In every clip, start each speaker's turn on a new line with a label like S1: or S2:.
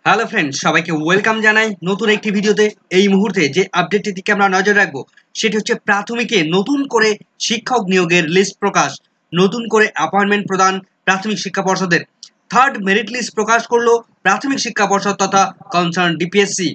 S1: Hello friends, সবাইকে welcome জানাই নতুন একটি ভিডিওতে। এই মুহূর্তে যে আপডেটটির দিকে আমরা নজর রাখবো সেটি হচ্ছে প্রাথমিকে নতুন করে শিক্ষক নিয়োগের লিস্ট প্রকাশ, নতুন করে অ্যাপয়েন্টমেন্ট প্রদান প্রাথমিক শিক্ষা পর্ষদের। থার্ড মেরিট লিস্ট প্রকাশ করলো প্রাথমিক শিক্ষা পর্ষদ তথা কনসার্ন ডিপিএসসি।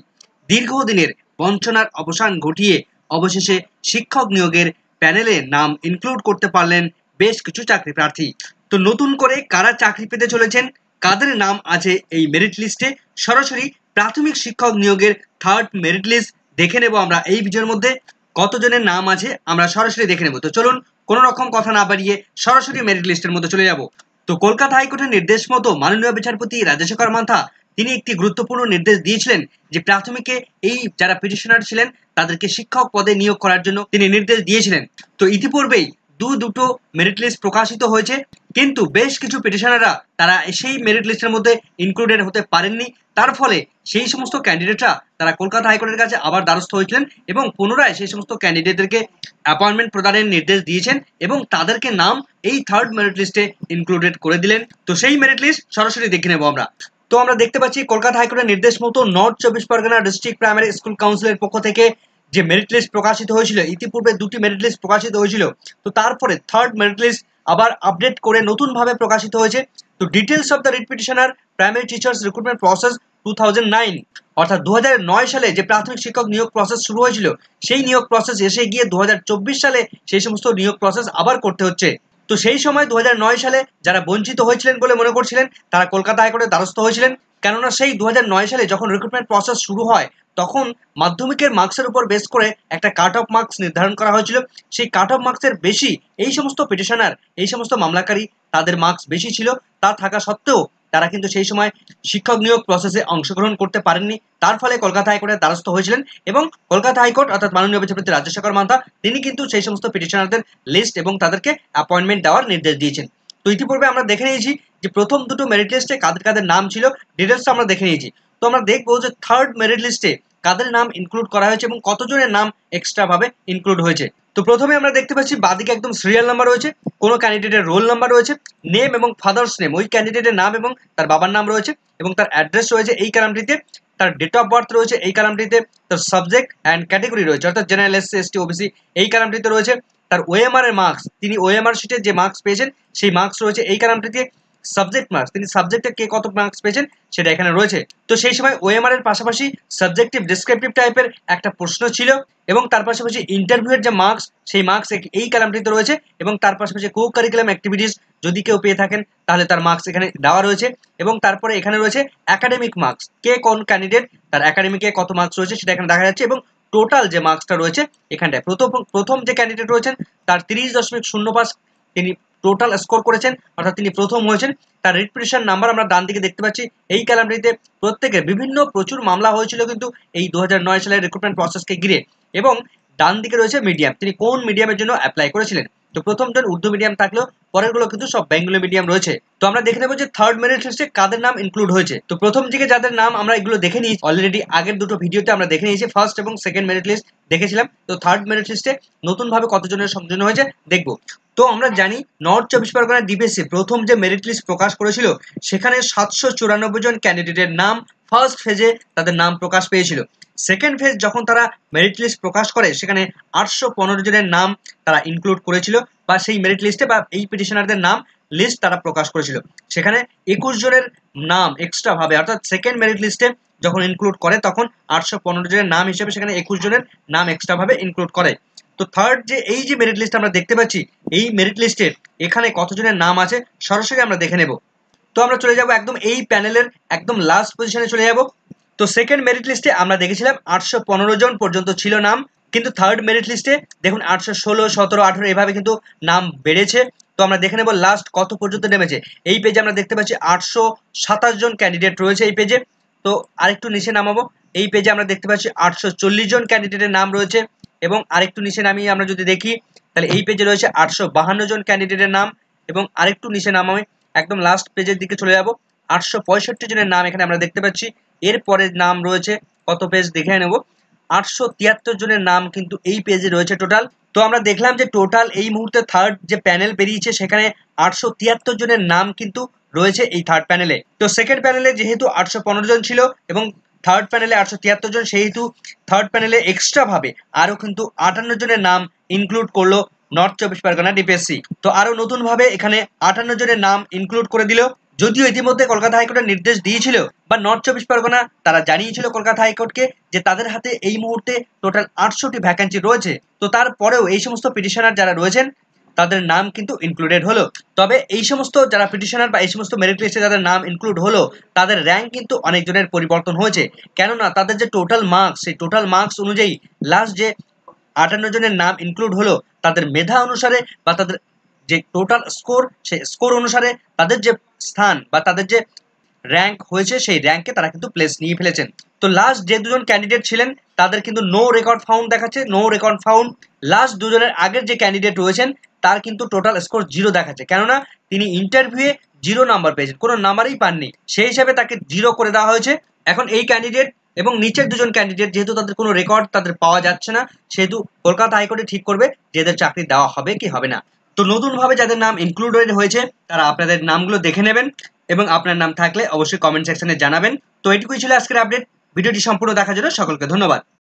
S1: দীর্ঘদিনের বঞ্চনার অবসান ঘটিয়ে অবশেষে শিক্ষক নিয়োগের প্যানেলে নাম ইনক্লুড করতে পারলেন বেশ কিছু চাকরি প্রার্থী। তো নতুন করে কারা চাকরি পেতে চলেছেন, কাদের নাম আছে এই মেরিট লিস্টে, সরাসরি প্রাথমিক শিক্ষক নিয়োগের থার্ড মেরিট লিস্ট দেখে নেব আমরা এই ভিডিওর মধ্যে। কতজনের নাম আছে আমরা সরাসরি দেখে নেব। তো চলুন কোনো রকম কথা না বাড়িয়ে সরাসরি মেরিট লিস্টের মধ্যে চলে যাব। তো কলকাতা হাইকোর্টের নির্দেশ মতো মাননীয় বিচারপতি রাজশেখর মান্থা তিনি একটি গুরুত্বপূর্ণ নির্দেশ দিয়েছিলেন যে প্রাথমিকে এই যারা পিটিশনার ছিলেন তাদেরকে শিক্ষক পদে নিয়োগ করার জন্য তিনি নির্দেশ দিয়েছিলেন। তো ইতিপূর্বেই দুটো মেরিট লিস্ট প্রকাশিত হয়েছে, কিন্তু বেশ কিছু পিটিশনাররা তারা সেই মেরিট লিস্টের মধ্যে ইনক্লুডেড হতে পারেননি। তার ফলে সেই সমস্ত ক্যান্ডিডেটরা তারা কলকাতা হাইকোর্টের কাছে আবার দ্বারস্থ হয়েছিলেন এবং পুনরায় সেই সমস্ত ক্যান্ডিডেটদেরকে অ্যাপয়েন্টমেন্ট প্রদানের নির্দেশ দিয়েছেন এবং তাদেরকে নাম এই থার্ড মেরিট লিস্টে ইনক্লুডেড করে দিলেন। তো সেই মেরিট লিস্ট সরাসরি দেখে নেব আমরা। তো আমরা দেখতে পাচ্ছি কলকাতা হাইকোর্টের নির্দেশ মতো নর্থ চব্বিশ পরগনা ডিস্ট্রিক্ট প্রাইমারি স্কুল কাউন্সিলের পক্ষ থেকে যে মেরিট লিস্ট প্রকাশিত হয়েছিল, ইতিপূর্বে দুটি মেরিট লিস্ট প্রকাশিত হয়েছিল, তো তারপরে থার্ড মেরিট লিস্ট আবার আপডেট করে নতুনভাবে প্রকাশিত হয়েছে। তো details of the writ petitioner primary teachers recruitment process 2009, অর্থাৎ 2009 সালে যে প্রাথমিক শিক্ষক নিয়োগ প্রসেস শুরু হয়েছিল সেই নিয়োগ প্রসেস এসে গিয়ে 2024 সালে সেই সমস্ত নিয়োগ প্রসেস আবার করতে হচ্ছে। তো সেই সময় 2009 সালে যারা বঞ্চিত হয়েছিলেন বলে মনে করছিলেন তারা কলকাতা হাইকোর্টের দ্বারস্থ হয়েছিলেন, কেননা সেই 2009 সালে যখন রিক্রুটমেন্ট প্রসেস শুরু হয় তখন মাধ্যমিকের মার্কসের উপর বেস করে একটা কাট অফ মার্কস নির্ধারণ করা হয়েছিল। সেই কাট অফ মার্কসের বেশি এই সমস্ত পিটিশনার, এই সমস্ত মামলাকারী তাদের মার্কস বেশি ছিল, তা থাকা সত্ত্বেও তারা কিন্তু সেই সময় শিক্ষক নিয়োগ প্রসেসে অংশগ্রহণ করতে পারেননি। তার ফলে কলকাতা হাইকোর্টের দ্বারস্থ হয়েছিলেন এবং কলকাতা হাইকোর্ট অর্থাৎ মাননীয় বিচারপতি রাজশেখর মান্থা তিনি কিন্তু সেই সমস্ত পিটিশনারদের লিস্ট এবং তাদেরকে অ্যাপয়েন্টমেন্ট দেওয়ার নির্দেশ দিয়েছেন। তো ইতিপূর্বে আমরা দেখে নিয়েছি যে প্রথম দুটো মেরিট লিস্টে কাদের কাদের নাম ছিল, ডিটেলস আমরা দেখে নিয়েছি। তো আমরা দেখবো যে থার্ড মেরিট লিস্টে কাদের নাম ইনক্লুড করা হয়েছে এবং কতজনের নাম এক্সট্রা ভাবে ইনক্লুড হয়েছে। তো প্রথমে আমরা দেখতে পাচ্ছি বাদিকে একদম সিরিয়াল নাম্বার রয়েছে, কোনো ক্যান্ডিডেটের রোল নাম্বার রয়েছে, নেম এবং ফাদার্স নেম, ওই ক্যান্ডিডেটের নাম এবং তার বাবার নাম রয়েছে এবং তার অ্যাড্রেস রয়েছে এই কলামটিতে, তার ডেট অফ বার্থ রয়েছে এই কলামটিতে, তার সাবজেক্ট অ্যান্ড ক্যাটেগরি রয়েছে অর্থাৎ জেনারেল, এসসি, এসটি, ওবিসি এই কলামটিতে রয়েছে, তার ওএমআর এর মার্কস, তিনি ওএমআর শিটে যে মার্কস পেয়েছেন সেই মার্কস রয়েছে এই কলামটিতে, সাবজেক্ট মার্কস, তিনি সাবজেক্টে কে কত মার্কস পেয়েছেন সেটা এখানে রয়েছে। তো সেই সময় ওএমআর এর পাশাপাশি সাবজেক্টিভ ডেসক্রিপটিভ টাইপের একটা প্রশ্ন ছিল এবং তার পাশাপাশি ইন্টারভিউয়ের যে মার্কস সেই মার্কস এই কলামটিতে রয়েছে এবং তার পাশাপাশি কো কারিকুলাম অ্যাক্টিভিটিস যদি কেউ পেয়ে থাকেন তাহলে তার মার্কস এখানে দেওয়া রয়েছে এবং তারপরে এখানে রয়েছে একাডেমিক মার্কস, কে কোন ক্যান্ডিডেট তার একাডেমিকে কত মার্কস রয়েছে সেটা এখানে দেখা যাচ্ছে এবং টোটাল যে মার্কসটা রয়েছে এখানটায় প্রথম যে ক্যান্ডিডেট রয়েছেন তার 30.05 তিনি টোটাল স্কোর করেছেন অর্থাৎ তিনি প্রথম হয়েছেন। তার রিট পিটিশন নাম্বার আমরা ডান দিকে দেখতে পাচ্ছি এই কলামটিতে, প্রত্যেকের প্রচুর মামলা হয়েছিল কিন্তু এই 2009 সালের রিক্রুটমেন্ট প্রসেসকে ঘিরে, এবং ডান দিকে রয়েছে মিডিয়াম, তিনি কোন মিডিয়ামের জন্য অ্যাপ্লাই করেছিলেন। তো প্রথমজন উর্দু মিডিয়াম থাকলেও পরেরগুলো কিন্তু সব বেঙ্গলি মিডিয়াম রয়েছে। তো আমরা দেখে নেবো যে থার্ড মেরিট লিস্টে কাদের নাম ইনক্লুড হয়েছে। তো প্রথম দিকে যাদের নাম আমরা এগুলো দেখে নিয়েছি অলরেডি, আগের দুটো ভিডিওতে আমরা দেখে নিয়েছি, ফার্স্ট এবং সেকেন্ড মেরিট লিস্ট দেখেছিলাম। তো থার্ড মেরিট লিস্টে নতুনভাবে কতজনের সংযোজন হয়েছে দেখবো। তো আমরা জানি নর্থ চব্বিশ পরগনা ডিপিএসসি প্রথম যে মেরিট লিস্ট প্রকাশ করেছিল সেখানে 794 জন ক্যান্ডিডেটের নাম ফার্স্ট ফেজে তাদের নাম প্রকাশ পেয়েছিল। সেকেন্ড ফেজ যখন তারা মেরিট লিস্ট প্রকাশ করে সেখানে 815 জনের নাম তারা ইনক্লুড করেছিল বা সেই মেরিট লিস্টে বা এই পিটিশনারদের নাম লিস্ট তারা প্রকাশ করেছিল। সেখানে 21 জনের নাম এক্সট্রা ভাবে অর্থাৎ সেকেন্ড মেরিট লিস্টে যখন ইনক্লুড করে তখন 815 জনের নাম হিসেবে সেখানে 21 জনের নাম এক্সট্রা ভাবে ইনক্লুড করে। তো থার্ড যে এই যে মেরিট লিস্ট আমরা দেখতে পাচ্ছি এই মেরিট লিস্টে এখানে কতজনের নাম আছে সরাসরি আমরা দেখে নেব। তো আমরা চলে যাব একদম এই প্যানেলের একদম লাস্ট পজিশনে চলে যাব। তো সেকেন্ড মেরিট লিস্টে আমরা দেখেছিলাম 815 জন পর্যন্ত ছিল নাম, কিন্তু থার্ড মেরিট লিস্টে দেখুন 816, 17, 18 এভাবে কিন্তু নাম বেড়েছে। তো আমরা দেখে নেব লাস্ট কত পর্যন্ত নেমেছে। এই পেজে আমরা দেখতে পাচ্ছি 827 জন ক্যান্ডিডেট রয়েছে এই পেজে। তো আরেকটু নিচে নামাবো, এই পেজে আমরা দেখতে পাচ্ছি 840 জন ক্যান্ডিডেটের নাম রয়েছে এবং আরেকটু নিচে নামিয়ে আমরা যদি দেখি তাহলে এই পেজে রয়েছে 852 জন ক্যান্ডিডেটের নাম এবং আরেকটু নিচে নামাই একদম লাস্ট পেজের দিকে চলে যাব, 865 জনের নাম এখানে আমরা দেখতে পাচ্ছি। এরপরে নাম রয়েছে কত পেজ দেখে নেব, 873 জনের নাম কিন্তু এই পেজে রয়েছে টোটাল। তো আমরা দেখলাম যে টোটাল এই মুহূর্তে থার্ড যে প্যানেল বেরিয়েছে সেখানে 873 জনের নাম কিন্তু রয়েছে এই থার্ড প্যানেলে। তো সেকেন্ড প্যানেলে যেহেতু 815 জন ছিল এবং থার্ড প্যানেলে 873 জন, সেহেতু থার্ড প্যানেলে এক্সট্রা ভাবে আরো কিন্তু 58 জনের নাম ইনক্লুড করলো নর্থ চব্বিশ পরগনা ডিপিএসসি। তো আরো নতুন ভাবে এখানে 58 জনের নাম ইনক্লুড করে দিল। যদিও ইতিমধ্যে কলকাতা হাইকোর্টের নির্দেশ দিয়েছিল বা নর্থ চব্বিশ পরগনা তারা জানিয়েছিল কলকাতা হাইকোর্টকে যে তাদের হাতে এই মুহূর্তে টোটাল 800টি ভ্যাকেন্সি রয়েছে। তো তারপরেও এই সমস্ত পিটিশনার যারা রয়েছেন তাদের নাম কিন্তু ইনক্লুডেড হলো। তবে এই সমস্ত যারা পিটিশনার বা এই সমস্ত মেরিট লিস্টে যাদের নাম ইনক্লুড হলো তাদের র্যাঙ্ক কিন্তু অনেকজনের পরিবর্তন হয়েছে, কেননা তাদের যে টোটাল মার্কস, সেই টোটাল মার্কস অনুযায়ী লাস্ট যে 58 জনের নাম ইনক্লুড হলো তাদের মেধা অনুসারে বা তাদের যে টোটাল স্কোর, সেই স্কোর অনুসারে তাদের যে স্থান বা তাদের যে র্যাঙ্ক হয়েছে সেই র্যাঙ্কে তারা কিন্তু প্লেস নিয়ে ফেলেছেন। তো লাস্ট যে দুজন ক্যান্ডিডেট ছিলেন তাদের কিন্তু নো রেকর্ড ফাউন্ড দেখাচ্ছে, নো রেকর্ড ফাউন্ড। লাস্ট দুজনের আগের যে ক্যান্ডিডেট রয়েছেন তার কিন্তু টোটাল স্কোর 0 দেখাচ্ছে, কেননা তিনি ইন্টারভিউয়ে 0 নাম্বার পেয়েছেন, কোনো নাম্বারই পাননি, সেই হিসাবে তাকে 0 করে দেওয়া হয়েছে। এখন এই ক্যান্ডিডেট এবং নিচের দুজন ক্যান্ডিডেট যেহেতু তাদের কোনো রেকর্ড তাদের পাওয়া যাচ্ছে না, সেহেতু কলকাতা হাইকোর্টে ঠিক করবে যে এদের চাকরি দেওয়া হবে কি হবে না। তো নতুনভাবে যাদের নাম ইনক্লুডেড হয়েছে তারা আপনাদের নামগুলো দেখে নেবেন এবং আপনার নাম থাকলে অবশ্যই কমেন্ট সেকশনে জানাবেন। তো এটুকুই ছিল আজকের আপডেট। ভিডিওটি সম্পূর্ণ দেখার জন্য সকলকে ধন্যবাদ।